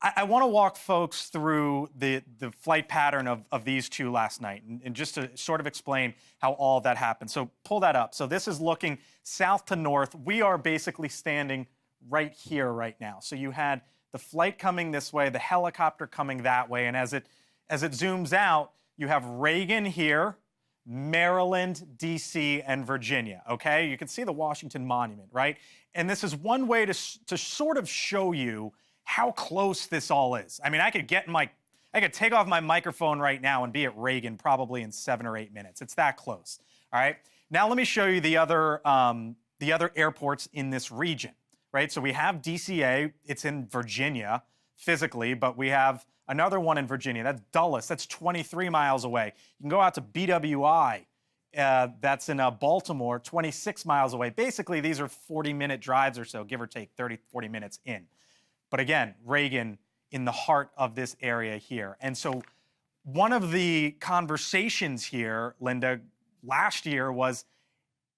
I want to walk folks through the flight pattern of these two last night and just to sort of explain how all of that happened. So pull that up. So this is looking south to north. We are basically standing right here right now. So you had the flight coming this way, the helicopter coming that way, and as it zooms out, you have Reagan here, Maryland, D.C., and Virginia, okay? You can see the Washington Monument, right? And this is one way to sort of show you how close this all is. I mean, I could take off my microphone right now and be at Reagan probably in 7 or 8 minutes. It's that close, all right? Now let me show you the other airports in this region, right? So we have DCA, it's in Virginia physically, but we have another one in Virginia. That's Dulles, that's 23 miles away. You can go out to BWI, that's in Baltimore, 26 miles away. Basically, these are 40-minute drives or so, give or take 30, 40 minutes in. But again, Reagan in the heart of this area here. And so one of the conversations here, Linda, last year was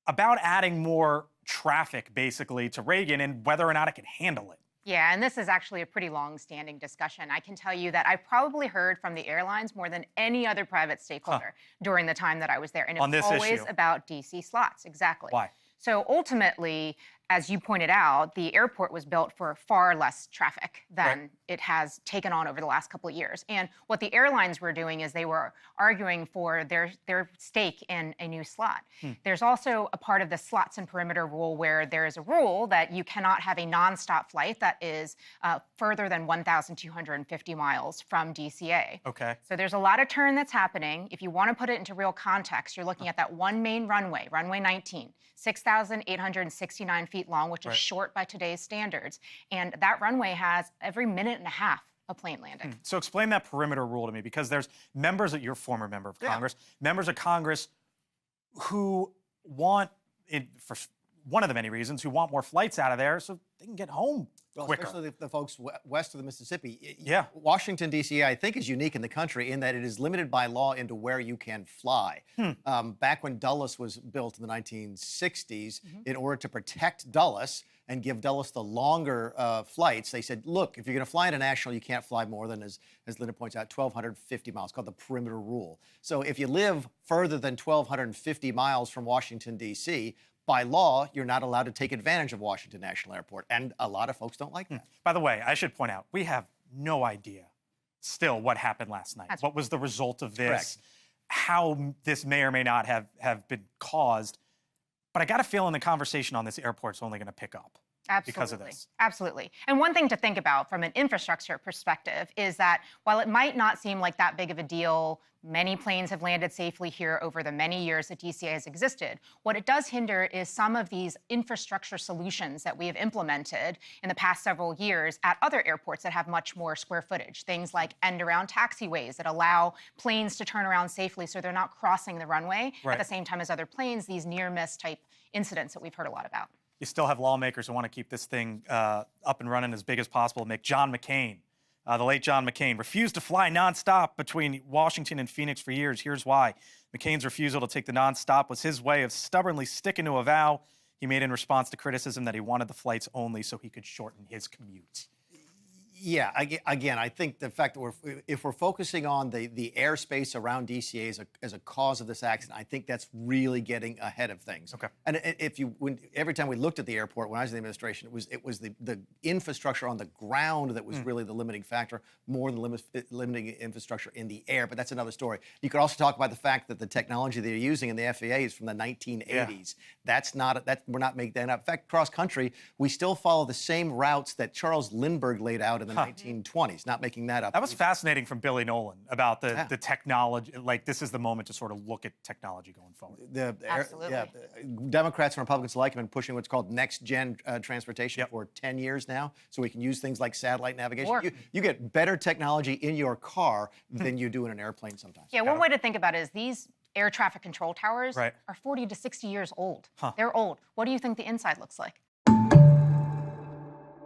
about adding more traffic, basically, to Reagan and whether or not it can handle it. Yeah, and this is actually a pretty long-standing discussion. I can tell you that I probably heard from the airlines more than any other private stakeholder during the time that I was there. And it's always about DC slots, exactly. Why? So ultimately, as you pointed out, the airport was built for far less traffic than it has taken on over the last couple of years. And what the airlines were doing is they were arguing for their stake in a new slot. There's also a part of the slots and perimeter rule where there is a rule that you cannot have a nonstop flight that is further than 1,250 miles from DCA. Okay. So there's a lot of turn that's happening. If you want to put it into real context, you're looking at that one main runway, runway 19, 6,869 feet long, which is short by today's standards. And that runway has every minute and a half a plane landing. So explain that perimeter rule to me, because there's members that you're a former member of Congress, members of Congress who want, for one of the many reasons, who want more flights out of there so they can get home quicker. Especially the folks west of the Mississippi. Yeah. Washington, D.C., I think, is unique in the country in that it is limited by law into where you can fly. Back when Dulles was built in the 1960s, in order to protect Dulles and give Dulles the longer flights, they said, look, if you're going to fly international, you can't fly more than, as Linda points out, 1,250 miles, called the perimeter rule. So if you live further than 1,250 miles from Washington, D.C., by law, you're not allowed to take advantage of Washington National Airport, and a lot of folks don't like that. By the way, I should point out, we have no idea still what happened last night. What was the result of this, how this may or may not have been caused. But I got a feeling the conversation on this airport's only going to pick up. Absolutely. Because of this. Absolutely. And one thing to think about from an infrastructure perspective is that while it might not seem like that big of a deal, many planes have landed safely here over the many years that DCA has existed. What it does hinder is some of these infrastructure solutions that we have implemented in the past several years at other airports that have much more square footage. Things like end-around taxiways that allow planes to turn around safely so they're not crossing the runway at the same time as other planes, these near-miss type incidents that we've heard a lot about. You still have lawmakers who want to keep this thing up and running as big as possible. John McCain, the late John McCain, refused to fly nonstop between Washington and Phoenix for years. Here's why. McCain's refusal to take the nonstop was his way of stubbornly sticking to a vow he made in response to criticism that he wanted the flights only so he could shorten his commute. Yeah, again, I think the fact that if we're focusing on the airspace around DCA as a cause of this accident, I think that's really getting ahead of things. Okay. And every time we looked at the airport when I was in the administration, it was the infrastructure on the ground that was really the limiting factor, more than limiting infrastructure in the air. But that's another story. You could also talk about the fact that the technology they're using in the FAA is from the 1980s. That's not we're not making that up. In fact, cross country, we still follow the same routes that Charles Lindbergh laid out in the 1920s, not making that up. That was fascinating from Billy Nolan about the technology. Like, this is the moment to sort of look at technology going forward. Absolutely. Democrats and Republicans alike have been pushing what's called next-gen transportation for 10 years now, so we can use things like satellite navigation. You get better technology in your car than you do in an airplane sometimes. Yeah, one way to think about it is these air traffic control towers are 40 to 60 years old. They're old. What do you think the inside looks like?